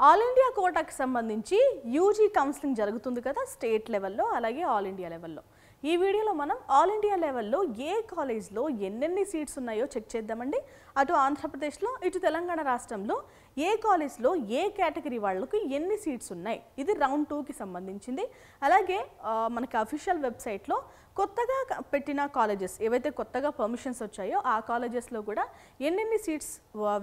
All India కోటాకి సంబంధించి UG counselling జరుగుతుంది కదా స్టేట్ లెవెల్లో అలాగే ఆల్ ఇండియా లెవెల్లో. ఈ వీడియోలో మనం ఆల్ ఇండియా లెవెల్లో ఏ కాలేజ్లో ఎన్నెన్ని సీట్స్ ఉన్నాయో చెక్ చేద్దామండి. అటు ఆంధ్రప్రదేశ్లో ఇటు తెలంగాణ రాష్ట్రంలో ఏ కాలేజ్లో ఏ కేటగిరీ వాళ్ళకి ఎన్ని సీట్స్ ఉన్నాయి, ఇది రౌండ్ 2కి సంబంధించింది. అలాగే మనకి అఫీషియల్ వెబ్సైట్లో కొత్తగా పెట్టిన కాలేజెస్ ఏవైతే కొత్తగా పర్మిషన్స్ వచ్చాయో ఆ కాలేజెస్లో కూడా ఎన్నెన్ని సీట్స్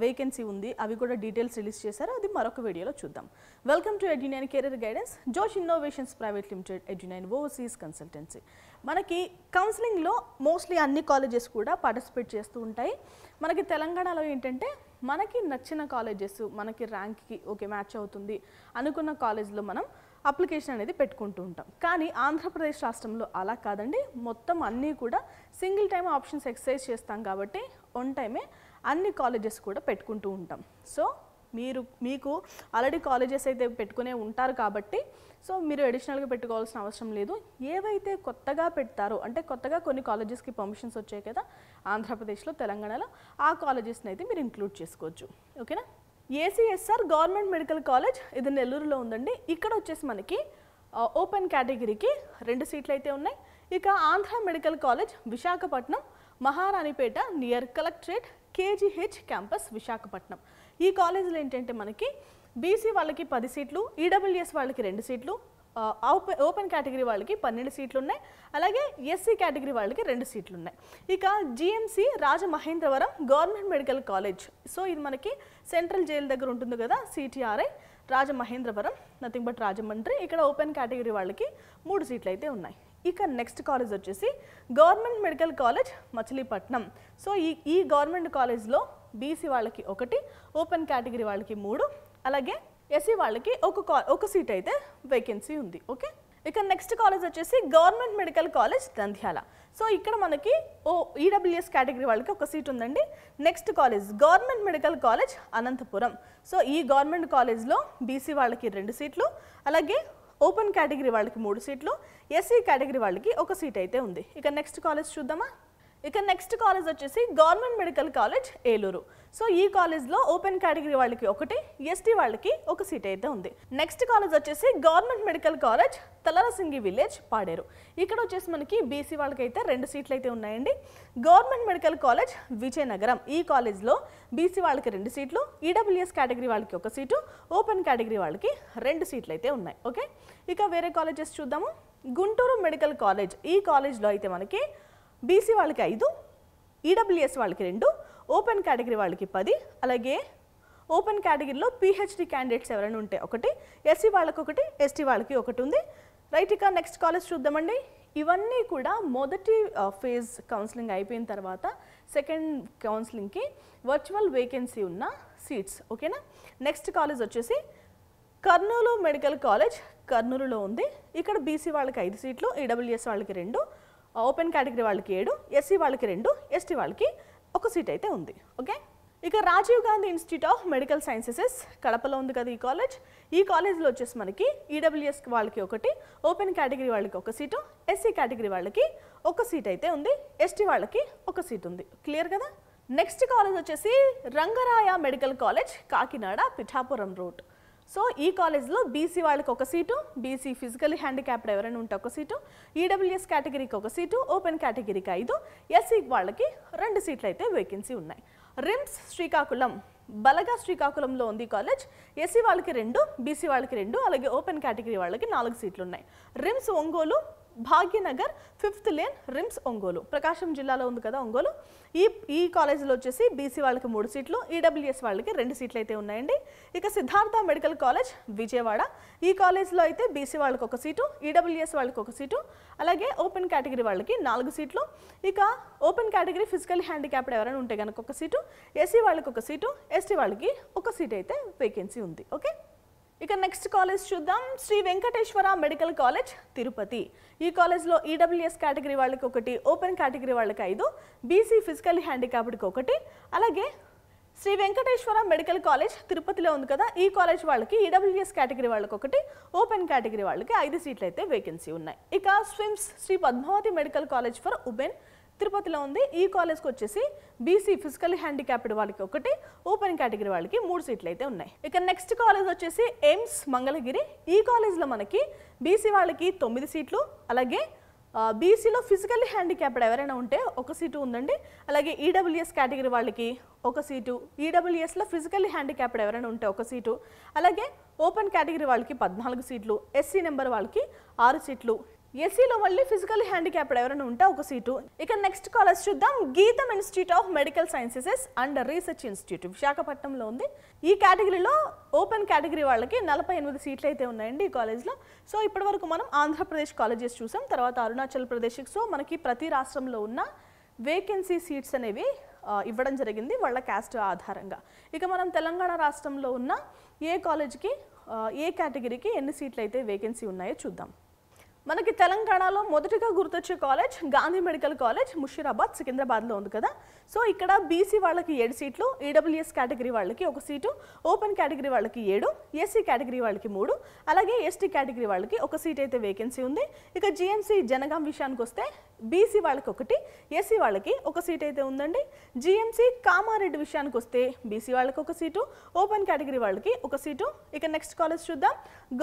వేకెన్సీ ఉంది అవి కూడా డీటెయిల్స్ రిలీజ్ చేశారో అది మరొక వీడియోలో చూద్దాం. Welcome to Edunine career guidance, Josh Innovations private limited, Edunine overseas consultancy. మనకి కౌన్సిలింగ్లో మోస్ట్లీ అన్ని కాలేజెస్ కూడా పార్టిసిపేట్ చేస్తూ ఉంటాయి. మనకి తెలంగాణలో ఏంటంటే మనకి నచ్చిన కాలేజెస్ మనకి ర్యాంక్కి ఓకే మ్యాచ్ అవుతుంది అనుకున్న కాలేజ్లో మనం అప్లికేషన్ అనేది పెట్టుకుంటూ ఉంటాం. కానీ ఆంధ్రప్రదేశ్ రాష్ట్రంలో అలా కాదండి. మొత్తం అన్నీ కూడా సింగిల్ టైమ్ ఆప్షన్స్ ఎక్సర్సైజ్ చేస్తాం కాబట్టి ఆన్ టైమే అన్ని కాలేజెస్ కూడా పెట్టుకుంటూ ఉంటాం. సో మీకు ఆల్రెడీ కాలేజెస్ అయితే పెట్టుకునే ఉంటారు కాబట్టి సో మీరు అడిషనల్గా పెట్టుకోవాల్సిన అవసరం లేదు. ఏవైతే కొత్తగా పెడతారో అంటే కొత్తగా కొన్ని కాలేజెస్కి పర్మిషన్స్ వచ్చాయి కదా ఆంధ్రప్రదేశ్లో తెలంగాణలో, ఆ కాలేజెస్ని అయితే మీరు ఇంక్లూడ్ చేసుకోవచ్చు. ఓకేనా. ఏసీఎస్ఆర్ గవర్నమెంట్ మెడికల్ కాలేజ్ ఇది నెల్లూరులో ఉందండి. ఇక్కడ వచ్చేసి మనకి ఓపెన్ కేటగిరీకి 2 సీట్లు అయితే ఉన్నాయి. ఇక Andhra medical college Visakhapatnam, Maharanipeta near collectorate, KGH campus Visakhapatnam. ఈ కాలేజీలో ఏంటంటే మనకి బీసీ వాళ్ళకి 10 సీట్లు, ఈడబ్ల్యూఎస్ వాళ్ళకి 2 సీట్లు, ఓపెన్ కేటగిరీ వాళ్ళకి 12 సీట్లు ఉన్నాయి. అలాగే ఎస్సీ కేటగిరీ వాళ్ళకి 2 సీట్లు ఉన్నాయి. ఇక GMC Rajamahendravaram government medical college, so ఇది మనకి సెంట్రల్ జైలు దగ్గర ఉంటుంది కదా, CTRI Rajamahendravaram, nothing but Rajahmundry. ఇక్కడ ఓపెన్ కేటగిరీ వాళ్ళకి 3 సీట్లు అయితే ఉన్నాయి. ఇక నెక్స్ట్ కాలేజ్ వచ్చేసి government medical college Machilipatnam. So ఈ గవర్నమెంట్ కాలేజ్లో బీసీ వాళ్ళకి 1, ఓపెన్ కేటగిరీ వాళ్ళకి 3, అలాగే ఎస్సీ వాళ్ళకి ఒక సీట్ అయితే వేకెన్సీ ఉంది. ఓకే. ఇక నెక్స్ట్ కాలేజ్ వచ్చేసి government medical college Nandyal. So ఇక్కడ మనకి ఈడబ్ల్యూఎస్ కేటగిరీ వాళ్ళకి 1 సీట్ ఉందండి. Next college government medical college Anantapuram. So ఈ గవర్నమెంట్ కాలేజ్లో బీసీ వాళ్ళకి 2 సీట్లు, అలాగే ఓపెన్ కేటగిరీ వాళ్ళకి 3 సీట్లు, ఎస్సీ కేటగిరీ వాళ్ళకి 1 సీట్ అయితే ఉంది. ఇక నెక్స్ట్ కాలేజ్ చూద్దామా. ఇక నెక్స్ట్ కాలేజ్ వచ్చేసి government medical college Eluru. So ఈ కాలేజ్లో ఓపెన్ కేటగిరీ వాళ్ళకి 1, ఎస్టీ వాళ్ళకి 1 సీట్ అయితే ఉంది. నెక్స్ట్ కాలేజ్ వచ్చేసి government medical college Talarasingi village Paderu. ఇక్కడ వచ్చేసి మనకి బీసీ వాళ్ళకి అయితే 2 సీట్లు అయితే ఉన్నాయండి. Government medical college Vizianagaram. ఈ కాలేజ్లో బీసీ వాళ్ళకి 2 సీట్లు, ఈడబ్ల్యూఎస్ కేటగిరీ వాళ్ళకి 1 సీటు, ఓపెన్ కేటగిరీ వాళ్ళకి 2 సీట్లు అయితే ఉన్నాయి. ఓకే. ఇక వేరే కాలేజెస్ చూద్దాము. Guntur medical college. ఈ కాలేజ్లో అయితే మనకి బీసీ వాళ్ళకి 5, ఈడబ్ల్యూఎస్ వాళ్ళకి 2, ఓపెన్ కేటగిరీ వాళ్ళకి 10, అలాగే ఓపెన్ కేటగిరీలో పిహెచ్డి క్యాండిడేట్స్ ఎవరైనా ఉంటే 1, ఎస్సీ వాళ్ళకి 1, ఎస్టీ వాళ్ళకి 1 ఉంది. రైట్. ఇక నెక్స్ట్ కాలేజ్ చూద్దామండి. ఇవన్నీ కూడా మొదటి ఫేజ్ కౌన్సిలింగ్ అయిపోయిన తర్వాత సెకండ్ కౌన్సిలింగ్కి వర్చువల్ వేకెన్సీ ఉన్న సీట్స్. ఓకేనా. నెక్స్ట్ కాలేజ్ వచ్చేసి కర్నూలు మెడికల్ కాలేజ్ కర్నూలులో ఉంది. ఇక్కడ బీసీ వాళ్ళకి 5 సీట్లు, ఈడబ్ల్యూఎస్ వాళ్ళకి 2, ఓపెన్ కేటగిరీ వాళ్ళకి 7, ఎస్సీ వాళ్ళకి 2, ఎస్టీ వాళ్ళకి 1 సీట్ అయితే ఉంది. ఓకే. ఇక Rajiv Gandhi institute of medical sciences కడపలో ఉంది కదా ఈ కాలేజ్. ఈ కాలేజ్లో వచ్చేసి మనకి ఈడబ్ల్యూఎస్ వాళ్ళకి 1, ఓపెన్ కేటగిరీ వాళ్ళకి 1 సీటు, ఎస్సీ కేటగిరీ వాళ్ళకి 1 సీట్ అయితే ఉంది, ఎస్టీ వాళ్ళకి 1 సీట్ ఉంది. క్లియర్ కదా. నెక్స్ట్ కాలేజ్ వచ్చేసి Rangaraya medical college Kakinada Pithapuram road. So ఈ కాలేజ్లో బీసీ వాళ్ళకి 1 సీటు, బీసీ ఫిజికల్లీ హ్యాండిక్యాప్డ్ ఎవరైనా ఉంటే 1 సీటు, ఈడబ్ల్యూఎస్ కేటగిరీకి 1 సీటు, ఓపెన్ కేటగిరీకి 5, ఎస్సీ వాళ్ళకి 2 సీట్లు అయితే వేకెన్సీ ఉన్నాయి. రిమ్స్ శ్రీకాకుళం బలగా శ్రీకాకుళంలో ఉంది కాలేజ్. ఎస్సీ వాళ్ళకి 2, బీసీ వాళ్ళకి 2, అలాగే ఓపెన్ కేటగిరీ వాళ్ళకి 4 సీట్లు ఉన్నాయి. RIMS Ongole Bhagyanagar 5th lane RIMS Ongole Prakasam జిల్లాలో ఉంది కదా ఒంగోలు. ఈ కాలేజీలో వచ్చేసి బీసీ వాళ్ళకి 3 సీట్లు, ఈడబ్ల్యూఎస్ వాళ్ళకి 2 సీట్లు అయితే ఉన్నాయండి. ఇక సిద్ధార్థ మెడికల్ కాలేజ్ విజయవాడ. ఈ కాలేజ్లో అయితే బీసీ వాళ్ళకి 1 సీటు, ఈడబ్ల్యూఎస్ వాళ్ళకి 1 సీటు, అలాగే ఓపెన్ కేటగిరీ వాళ్ళకి 4 సీట్లు. ఇక ఓపెన్ కేటగిరీ ఫిజికల్ హ్యాండిక్యాప్డ్ ఎవరైనా ఉంటే కనుక 1 సీటు, ఎస్సీ వాళ్ళకి 1 సీటు, ఎస్టీ వాళ్ళకి 1 సీట్ అయితే వేకెన్సీ ఉంది. ఓకే. ఇక నెక్స్ట్ కాలేజ్ చూద్దాం. Sri Venkateswara medical college Tirupati. ఈ కాలేజ్లో ఈడబ్ల్యూఎస్ కేటగిరీ వాళ్ళకి 1, ఓపెన్ కేటగిరీ వాళ్ళకి 5, బీసీ ఫిజికల్ హ్యాండిక్యాప్డ్కి 1, అలాగే శ్రీ వెంకటేశ్వర మెడికల్ కాలేజ్ తిరుపతిలో ఉంది కదా ఈ కాలేజ్ వాళ్ళకి ఈడబ్ల్యూఎస్ కేటగిరీ వాళ్ళకి 1, ఓపెన్ కేటగిరీ వాళ్ళకి 5 సీట్లు అయితే వేకెన్సీ ఉన్నాయి. ఇక SVIMS Sri Padmavathi medical college for women తిరుపతిలో ఉంది. ఈ కాలేజ్కి వచ్చేసి బీసీ ఫిజికల్లీ హ్యాండిక్యాప్డ్ వాళ్ళకి ఒకటి, ఓపెన్ కేటగిరీ వాళ్ళకి 3 సీట్లు అయితే ఉన్నాయి. ఇక నెక్స్ట్ కాలేజ్ వచ్చేసి ఎయిమ్స్ మంగళగిరి. ఈ కాలేజ్లో మనకి బీసీ వాళ్ళకి 9 సీట్లు, అలాగే బీసీలో ఫిజికల్లీ హ్యాండిక్యాప్డ్ ఎవరైనా ఉంటే ఒక సీటు ఉందండి. అలాగే ఈడబ్ల్యూఎస్ కేటగిరీ వాళ్ళకి ఒక సీటు, ఈడబ్ల్యూఎస్లో ఫిజికల్లీ హ్యాండిక్యాప్డ్ ఎవరైనా ఉంటే ఒక సీటు, అలాగే ఓపెన్ కేటగిరీ వాళ్ళకి 14 సీట్లు, ఎస్సీ నెంబర్ వాళ్ళకి 6 సీట్లు, ఎస్సీలో మళ్ళీ ఫిజికల్లీ హ్యాండిక్యాప్డ్ ఎవరైనా ఉంటే ఒక సీటు. ఇక నెక్స్ట్ కాలేజ్ చూద్దాం. గీతం institute of medical sciences and research institute విశాఖపట్నంలో ఉంది. ఈ కేటగిరీలో ఓపెన్ కేటగిరీ వాళ్ళకి 48 సీట్లు అయితే ఉన్నాయండి ఈ కాలేజ్లో. సో ఇప్పటి వరకు మనం ఆంధ్రప్రదేశ్ కాలేజెస్ చూసాం, తర్వాత అరుణాచల్ ప్రదేశ్. సో మనకి ప్రతి రాష్ట్రంలో ఉన్న వేకెన్సీ సీట్స్ అనేవి ఇవ్వడం జరిగింది వాళ్ళ క్యాస్ట్ ఆధారంగా. ఇక మనం తెలంగాణ రాష్ట్రంలో ఉన్న ఏ కాలేజ్కి ఏ కేటగిరీకి ఎన్ని సీట్లు అయితే వేకెన్సీ ఉన్నాయో చూద్దాం. మనకి తెలంగాణలో మొదటిగా గుర్తొచ్చే college Gandhi medical college Musheerabad సికింద్రాబాద్లో ఉంది కదా. సో ఇక్కడ బీసీ వాళ్ళకి 7 సీట్లు, ఈడబ్ల్యూఎస్ కేటగిరీ వాళ్ళకి ఒక సీటు, ఓపెన్ కేటగిరీ వాళ్ళకి 7, ఎస్సీ కేటగిరీ వాళ్ళకి 3, అలాగే ఎస్టీ కేటగిరీ వాళ్ళకి ఒక సీట్ అయితే వేకెన్సీ ఉంది. ఇక జిఎంసీ జనగాం విషయానికి వస్తే బీసీ వాళ్ళకి ఒకటి, ఎస్సీ వాళ్ళకి ఒక సీట్ అయితే ఉందండి. జిఎంసీ కామారెడ్డి విషయానికి వస్తే బీసీ వాళ్ళకి ఒక సీటు, ఓపెన్ కేటగిరీ వాళ్ళకి ఒక సీటు. ఇక నెక్స్ట్ కాలేజ్ చూద్దాం.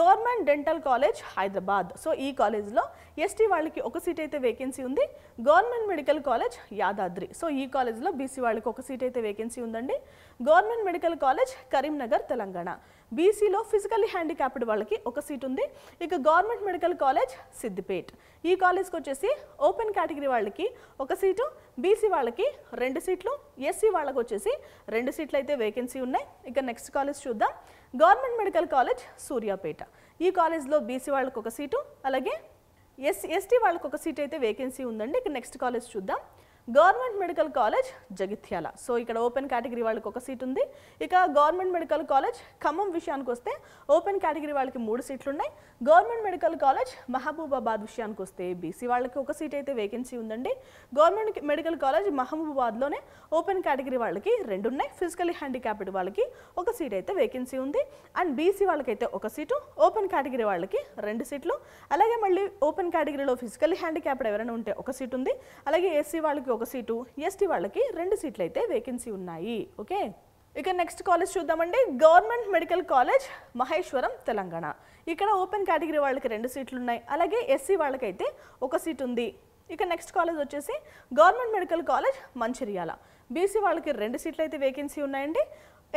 Government dental college Hyderabad. So ఈ కాలేజ్లో ఎస్టీ వాళ్ళకి ఒక సీట్ అయితే వేకెన్సీ ఉంది. Government medical college Yadadri. So ఈ కాలేజ్లో బీసీ వాళ్ళకి ఒక సీట్ అయితే వేకెన్సీ ఉందండి. Government medical college Karimnagar Telangana. బీసీలో ఫిజికల్లీ హ్యాండిక్యాప్డ్ వాళ్ళకి ఒక సీట్ ఉంది. ఇక గవర్నమెంట్ మెడికల్ కాలేజ్ సిద్దిపేట్. ఈ కాలేజ్కి వచ్చేసి ఓపెన్ కేటగిరీ వాళ్ళకి ఒక సీటు, బీసీ వాళ్ళకి 2 సీట్లు, ఎస్సీ వాళ్ళకి వచ్చేసి 2 సీట్లు అయితే వేకెన్సీ ఉన్నాయి. ఇక నెక్స్ట్ కాలేజ్ చూద్దాం. Government medical college Suryapet. ఈ కాలేజ్లో బీసీ వాళ్ళకి ఒక సీటు, అలాగే ఎస్టీ వాళ్ళకి ఒక సీట్ అయితే వేకెన్సీ ఉందండి. ఇక నెక్స్ట్ కాలేజ్ చూద్దాం. Government medical college Jagtial. So ఇక్కడ ఓపెన్ కేటగిరీ వాళ్ళకి ఒక సీట్ ఉంది. ఇక గవర్నమెంట్ మెడికల్ కాలేజ్ ఖమ్మం విషయానికి వస్తే ఓపెన్ కేటగిరీ వాళ్ళకి 3 సీట్లు ఉన్నాయి. గవర్నమెంట్ మెడికల్ కాలేజ్ మహబూబాబాద్ విషయానికి వస్తే బీసీ వాళ్ళకి ఒక సీట్ అయితే వేకెన్సీ ఉందండి. గవర్నమెంట్ మెడికల్ కాలేజ్ మహబూబాబాద్లోనే ఓపెన్ కేటగిరీ వాళ్ళకి 2 ఉన్నాయి, ఫిజికల్లీ హ్యాండిక్యాప్డ్ వాళ్ళకి ఒక సీట్ అయితే వేకెన్సీ ఉంది. అండ్ బీసీ వాళ్ళకైతే ఒక సీటు, ఓపెన్ కేటగిరీ వాళ్ళకి 2 సీట్లు, అలాగే మళ్ళీ ఓపెన్ కేటగిరీలో ఫిజికల్లీ హ్యాండిక్యాప్డ్ ఎవరైనా ఉంటే ఒక సీట్ ఉంది. అలాగే ఎస్సీ వాళ్ళకి ఒక సీటు, ఎస్టీ వాళ్ళకి 2 సీట్లు అయితే వేకెన్సీ ఉన్నాయి. ఓకే, ఇక నెక్స్ట్ కాలేజ్ చూద్దామండి. Government medical college Maheshwaram Telangana. ఇక్కడ ఓపెన్ కేటగిరీ వాళ్ళకి 2 సీట్లు ఉన్నాయి, అలాగే ఎస్సీ వాళ్ళకైతే ఒక సీట్ ఉంది. ఇక నెక్స్ట్ కాలేజ్ వచ్చేసి government medical college Mancherial. BC వాళ్ళకి 2 సీట్లు అయితే వేకెన్సీ ఉన్నాయండి.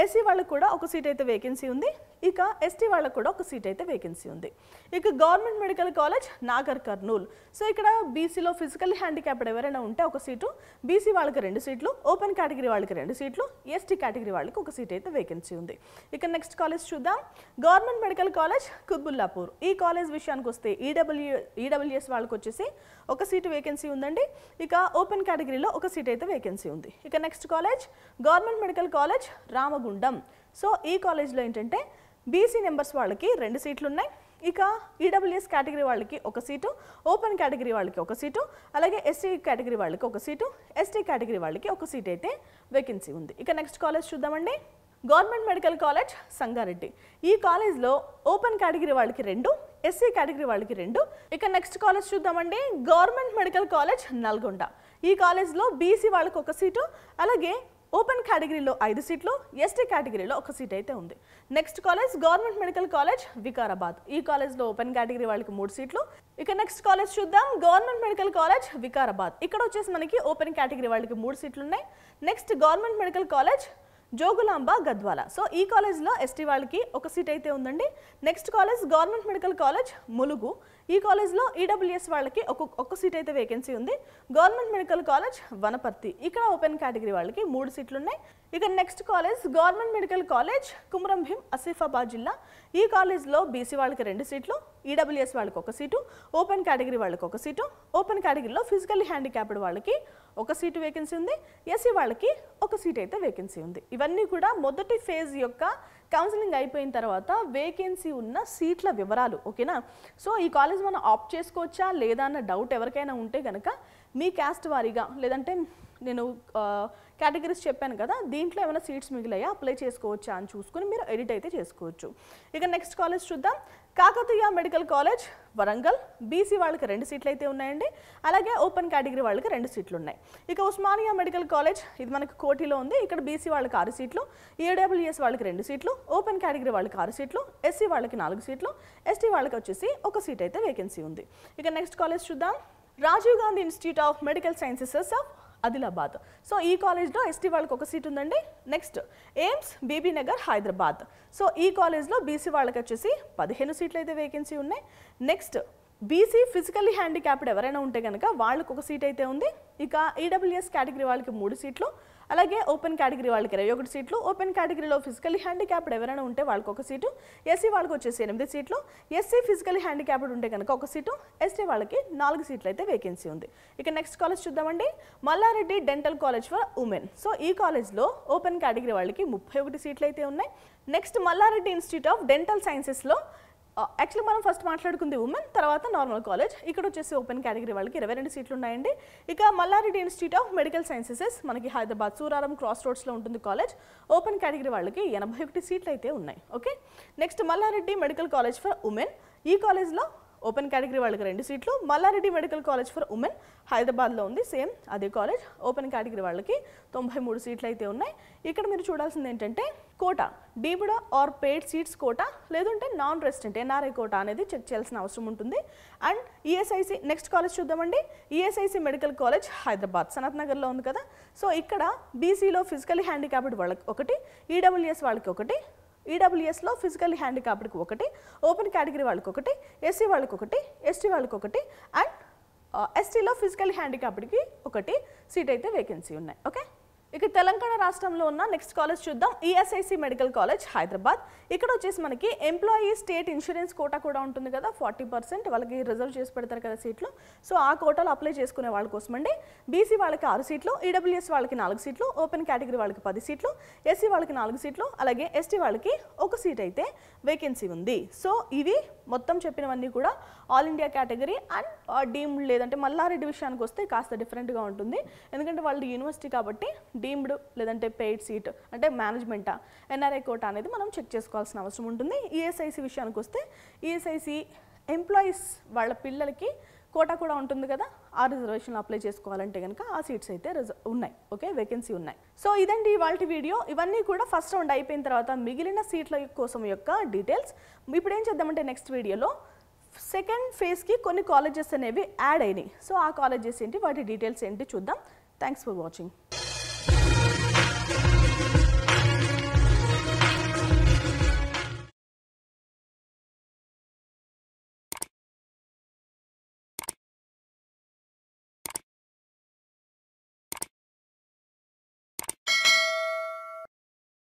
ఎస్సీ వాళ్ళకు కూడా ఒక సీట్ అయితే వేకెన్సీ ఉంది. ఇక ఎస్టీ వాళ్ళకు కూడా ఒక సీట్ అయితే వేకెన్సీ ఉంది. ఇక government medical college Nagar Kurnool. So ఇక్కడ బీసీలో ఫిజికల్లీ హ్యాండిక్యాప్డ్ ఎవరైనా ఉంటే ఒక సీటు, బీసీ వాళ్ళకి 2 సీట్లు, ఓపెన్ కేటగిరీ వాళ్ళకి 2 సీట్లు, ఎస్టీ కేటగిరీ వాళ్ళకి ఒక సీట్ అయితే వేకెన్సీ ఉంది. ఇక నెక్స్ట్ కాలేజ్ చూద్దాం. Government medical college Quthbullapur. ఈ కాలేజ్ విషయానికి వస్తే ఈడబ్ల్యూఎస్ వాళ్ళకి వచ్చేసి ఒక సీటు వేకెన్సీ ఉందండి. ఇక ఓపెన్ కేటగిరీలో ఒక సీట్ అయితే వేకెన్సీ ఉంది. ఇక next college government medical college Ramagundam. So ఈ కాలేజ్లో ఏంటంటే బీసీ నెంబర్స్ వాళ్ళకి 2 సీట్లు ఉన్నాయి. ఇక ఈడబ్ల్యూఎస్ కేటగిరీ వాళ్ళకి ఒక సీటు, ఓపెన్ కేటగిరీ వాళ్ళకి ఒక సీటు, అలాగే ఎస్సీ కేటగిరీ వాళ్ళకి ఒక సీటు, ఎస్టీ కేటగిరీ వాళ్ళకి ఒక సీట్ అయితే వేకెన్సీ ఉంది. ఇక నెక్స్ట్ కాలేజ్ చూద్దామండి. Government medical college Sangareddy. ఈ కాలేజ్లో ఓపెన్ కేటగిరీ వాళ్ళకి 2, ఎస్సీ కేటగిరీ వాళ్ళకి 2. ఇక నెక్స్ట్ కాలేజ్ చూద్దామండి. Government medical college Nalgonda. ఈ కాలేజ్లో బీసీ వాళ్ళకి ఒక సీటు, అలాగే ఓపెన్ కేటగిరీలో 5 సీట్లు, ఎస్టీ కేటగిరీలో ఒక సీట్ అయితే ఉంది. Next college government medical college Vikarabad. ఈ కాలేజ్లో ఓపెన్ కేటగిరీ వాళ్ళకి 3 సీట్లు. ఇక నెక్స్ట్ కాలేజ్ చూద్దాం. Government medical college Vikarabad. ఇక్కడ వచ్చేసి మనకి ఓపెన్ కేటగిరీ వాళ్ళకి 3 సీట్లు ఉన్నాయి. Next government medical college Jogulamba Gadwal. So ఈ కాలేజ్లో ఎస్టీ వాళ్ళకి ఒక సీట్ అయితే ఉందండి. Next college government medical college Mulugu. ఈ కాలేజ్లో ఈడబ్ల్యూఎస్ వాళ్ళకి ఒక సీట్ అయితే వేకెన్సీ ఉంది. Government medical college Wanaparthy. ఇక్కడ ఓపెన్ కేటగిరీ వాళ్ళకి 3 సీట్లు ఉన్నాయి. ఇక next college government medical college Kumram Bheem Asifabad జిల్లా. ఈ కాలేజ్లో బీసీ వాళ్ళకి 2 సీట్లు, ఈడబ్ల్యూఎస్ వాళ్ళకి ఒక సీటు, ఓపెన్ కేటగిరీ వాళ్ళకి ఒక సీటు, ఓపెన్ కేటగిరీలో ఫిజికల్లీ హ్యాండిక్యాప్డ్ వాళ్ళకి ఒక సీటు వేకెన్సీ ఉంది, ఎస్సీ వాళ్ళకి ఒక సీట్ అయితే వేకెన్సీ ఉంది. ఇవన్నీ కూడా మొదటి ఫేజ్ యొక్క కౌన్సిలింగ్ అయిపోయిన తర్వాత వేకెన్సీ ఉన్న సీట్ల వివరాలు. ఓకేనా? సో ఈ కాలేజ్ మనం ఆప్ట్ చేసుకోవచ్చా లేదా అన్న డౌట్ ఎవరికైనా ఉంటే కనుక మీ క్యాస్ట్ వారీగా, లేదంటే నేను కేటగిరీస్ చెప్పాను కదా, దీంట్లో ఏమైనా సీట్స్ మిగిలాయా, అప్లై చేసుకోవచ్చా అని చూసుకుని మీరు ఎడిట్ అయితే చేసుకోవచ్చు. ఇక నెక్స్ట్ కాలేజ్ చూద్దాం. Kakatiya medical college Warangal BC వాళ్ళకి 2 సీట్లు అయితే ఉన్నాయండి. అలాగే ఓపెన్ కేటగిరీ వాళ్ళకి 2 సీట్లు ఉన్నాయి. ఇక ఉస్మానియా మెడికల్ కాలేజ్ ఇది మనకు కోటిలో ఉంది. ఇక్కడ బీసీ వాళ్ళకి 6 సీట్లు, ఏడబ్ల్యూఎస్ వాళ్ళకి 2 సీట్లు, ఓపెన్ కేటగిరీ వాళ్ళకి 6 సీట్లు, ఎస్సీ వాళ్ళకి 4 సీట్లు, ఎస్టీ వాళ్ళకి వచ్చేసి 1 సీట్ అయితే వేకెన్సీ ఉంది. ఇక నెక్స్ట్ కాలేజ్ చూద్దాం. Rajiv Gandhi institute of medical sciences of Adilabad. So ఈ కాలేజ్లో ఎస్టీ వాళ్ళకి 1 సీట్ ఉందండి. Next AIIMS Bibinagar Hyderabad. So ఈ కాలేజ్లో బీసీ వాళ్ళకి వచ్చేసి 15 సీట్లు అయితే వేకెన్సీ ఉన్నాయి. నెక్స్ట్ బీసీ ఫిజికల్లీ హ్యాండిక్యాప్డ్ ఎవరైనా ఉంటే కనుక వాళ్ళకి 1 సీట్ అయితే ఉంది. ఇక ఈడబ్ల్యూఎస్ కేటగిరీ వాళ్ళకి 3 సీట్లు, అలాగే ఓపెన్ కేటగిరీ వాళ్ళకి 21 సీట్లు, ఓపెన్ కేటగిరీలో ఫిజికల్లీ హ్యాండిక్యాప్డ్ ఎవరైనా ఉంటే వాళ్ళకి 1 సీటు, ఎస్సీ వాళ్ళకి వచ్చేసి 8 సీట్లు, ఎస్సీ ఫిజికల్లీ హ్యాండిక్యాప్డ్ ఉంటే కనుక 1 సీటు, ఎస్టీ వాళ్ళకి 4 సీట్లు అయితే వేకెన్సీ ఉంది. ఇక నెక్స్ట్ కాలేజ్ చూద్దామండి. Malla Reddy dental college for women. So ఈ కాలేజ్లో ఓపెన్ కేటగిరీ వాళ్ళకి 31 సీట్లు అయితే ఉన్నాయి. Next Malla Reddy institute of dental సైన్సెస్లో యాక్చువల్లీ మనం ఫస్ట్ మాట్లాడుకుంది ఉమెన్, తర్వాత నార్మల్ కాలేజ్. ఇక్కడ వచ్చేసి ఓపెన్ కేటగిరీ వాళ్ళకి 22 సీట్లు ఉన్నాయండి. ఇక Malla Reddy institute of medical sciences మనకి హైదరాబాద్ సూరారం క్రాస్ రోడ్స్లో ఉంటుంది కాలేజ్. ఓపెన్ కేటగిరీ వాళ్ళకి 81 సీట్లు అయితే ఉన్నాయి. Okay, next Mallareddy medical college for women. ఈ కాలేజ్లో ఓపెన్ కేటగిరీ వాళ్ళకి 2 సీట్లు, Mallareddy medical college for women హైదరాబాద్లో ఉంది, సేమ్ అదే కాలేజ్. ఓపెన్ కేటగిరీ వాళ్ళకి 93 సీట్లు అయితే ఉన్నాయి. ఇక్కడ మీరు చూడాల్సింది ఏంటంటే quota, deemed or paid seats quota, లేదంటే నాన్ రెసిడెంట్ ఎన్ఆర్ఐ కోటా అనేది చెక్ చేయాల్సిన అవసరం ఉంటుంది. అండ్ ఈఎస్ఐసి నెక్స్ట్ కాలేజ్ చూద్దామండి. ESIC medical college Hyderabad Sanath నగర్లో ఉంది కదా. సో ఇక్కడ బీసీలో ఫిజికల్లీ హ్యాండిక్యాప్డ్ వాళ్ళకి 1, ఈడబ్ల్యూఎస్ వాళ్ళకి 1, ఈడబ్ల్యూఎస్లో ఫిజికల్లీ హ్యాండిక్యాప్డ్కి 1, ఓపెన్ కేటగిరీ వాళ్ళకి 1, ఎస్సీ వాళ్ళకి 1, ఎస్టీ వాళ్ళకి 1, అండ్ ఎస్టీలో ఫిజికల్లీ హ్యాండిక్యాప్డ్కి 1 సీట్ అయితే వేకెన్సీ ఉన్నాయి. ఓకే, ఇక తెలంగాణ రాష్ట్రంలో ఉన్న నెక్స్ట్ కాలేజ్ చూద్దాం. ESIC medical college Hyderabad. ఇక్కడ వచ్చేసి మనకి ఎంప్లాయీ స్టేట్ ఇన్సూరెన్స్ కోటా కూడా ఉంటుంది కదా, 40% వాళ్ళకి రిజర్వ్ చేసి పెడతారు కదా సీట్లు. సో ఆ కోటాలో అప్లై చేసుకునే వాళ్ళ కోసమండి. బీసీ వాళ్ళకి 6 సీట్లు, ఈడబ్ల్యూఎస్ వాళ్ళకి 4 సీట్లు, ఓపెన్ కేటగిరీ వాళ్ళకి 10 సీట్లు, ఎస్సీ వాళ్ళకి 4 సీట్లు, అలాగే ఎస్టీ వాళ్ళకి 1 సీట్ అయితే వేకెన్సీ ఉంది. సో ఇవి మొత్తం చెప్పినవన్నీ కూడా all India category and deemed, లేదంటే మల్లారెడ్డి విషయానికి వస్తే కాస్త డిఫరెంట్గా ఉంటుంది. ఎందుకంటే వాళ్ళు యూనివర్సిటీ కాబట్టి డీమ్డ్ లేదంటే పెయిడ్ సీట్ అంటే మేనేజ్మెంటా ఎన్ఆర్ఐ కోటా అనేది మనం చెక్ చేసుకోవాల్సిన అవసరం ఉంటుంది. ఈఎస్ఐసి విషయానికి వస్తే ఈఎస్ఐసి ఎంప్లాయీస్ వాళ్ళ పిల్లలకి కోటా కూడా ఉంటుంది కదా, ఆ రిజర్వేషన్ అప్లై చేసుకోవాలంటే కనుక ఆ సీట్స్ అయితే ఉన్నాయి. ఓకే, వేకెన్సీ ఉన్నాయి. సో ఇదండి ఇవాళ వీడియో. ఇవన్నీ కూడా ఫస్ట్ రౌండ్ అయిపోయిన తర్వాత మిగిలిన సీట్ల కోసం యొక్క డీటెయిల్స్. ఇప్పుడు ఏం చేద్దామంటే నెక్స్ట్ వీడియోలో సెకండ్ ఫేజ్కి కొన్ని కాలేజెస్ అనేవి యాడ్ అయినాయి. సో ఆ కాలేజెస్ ఏంటి, వాటి డీటెయిల్స్ ఏంటి చూద్దాం. Thanks for watching.